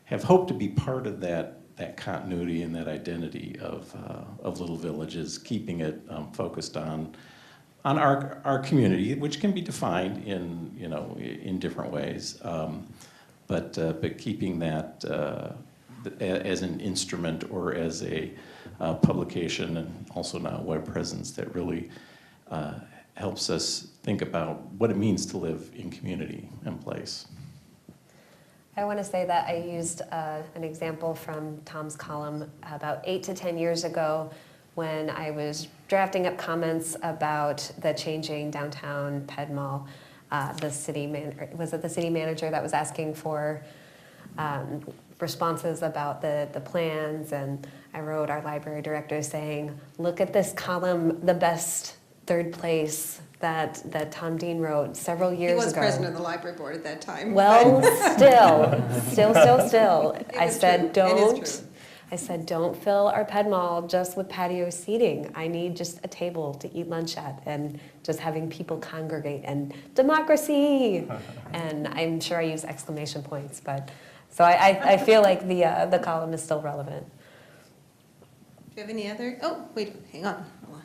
have hoped to be part of that continuity and that identity of Little Villages, keeping it focused on our community, which can be defined in different ways, but keeping that as an instrument or as a publication, and also now a web presence that really helps us think about what it means to live in community and place. I want to say that I used an example from Tom's column about 8 to 10 years ago when I was drafting up comments about the changing downtown Ped Mall. The city manager that was asking for responses about the plans, and I wrote our library director saying, look at this column, the best third place that Tom Dean wrote several years ago. He was president of the library board at that time. Well, still. I said, don't fill our Ped Mall just with patio seating. I need just a table to eat lunch at, and just having people congregate, and democracy. And I'm sure I use exclamation points, but so I feel like the column is still relevant. Do you have any other? Oh, wait, hang on. Hold on.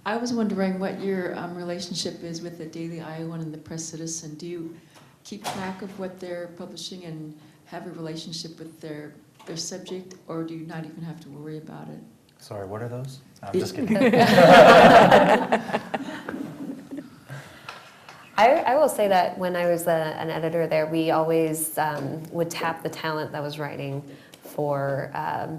I was wondering what your relationship is with the Daily Iowan and the Press Citizen. Do you keep track of what they're publishing and have a relationship with their subject, or do you not even have to worry about it? Sorry, what are those? I'm just kidding. I will say that when I was an editor there, we always would tap the talent that was writing for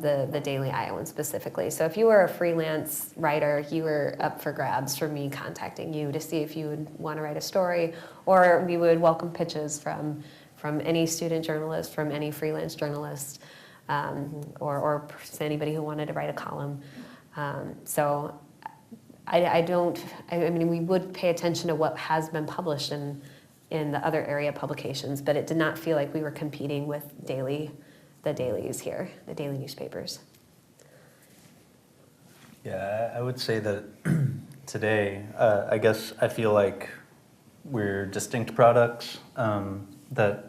the Daily Iowan specifically. So if you were a freelance writer, you were up for grabs for me contacting you to see if you would want to write a story, or we would welcome pitches from any student journalist, from any freelance journalist, or anybody who wanted to write a column. So I mean, we would pay attention to what has been published in the other area publications, but it did not feel like we were competing with the dailies here, the daily newspapers. Yeah, I would say that today, I guess I feel like we're distinct products that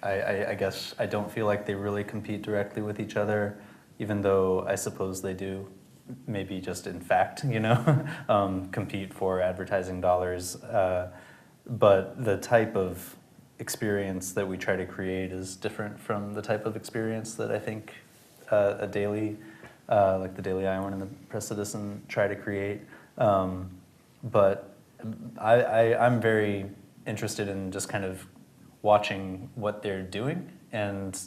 I guess I don't feel like they really compete directly with each other, even though I suppose they do, maybe just in fact, compete for advertising dollars. But the type of experience that we try to create is different from the type of experience that I think a daily, like the Daily Iowan and the Press Citizen, try to create. But I'm very interested in just kind of watching what they're doing and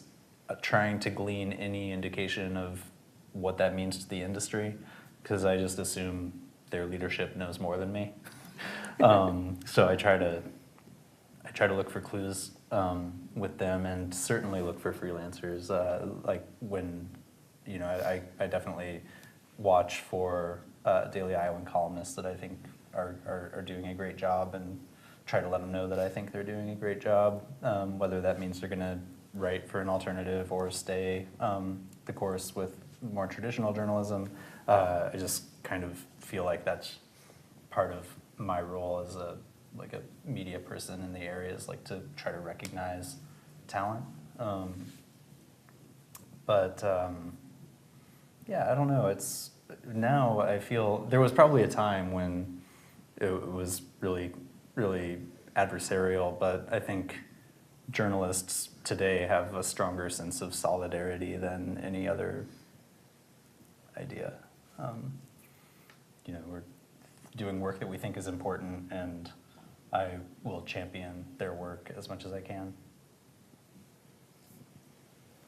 trying to glean any indication of what that means to the industry, because I just assume their leadership knows more than me. So I try to look for clues with them, and certainly look for freelancers. Like when, I definitely watch for Daily Iowan columnists that I think are doing a great job, and try to let them know that I think they're doing a great job, whether that means they're going to write for an alternative or stay the course with more traditional journalism. I just kind of feel like that's part of my role as a media person in the area, is like to try to recognize talent. Yeah, I don't know. It's now I feel there was probably a time when it was really, really adversarial, but I think journalists today have a stronger sense of solidarity than any other idea. We're doing work that we think is important, and I will champion their work as much as I can.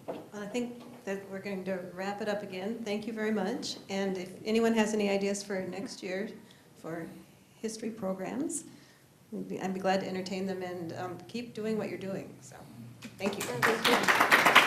Well, I think that we're going to wrap it up again. Thank you very much. And if anyone has any ideas for next year for history programs, I'd be glad to entertain them, and keep doing what you're doing. So, thank you.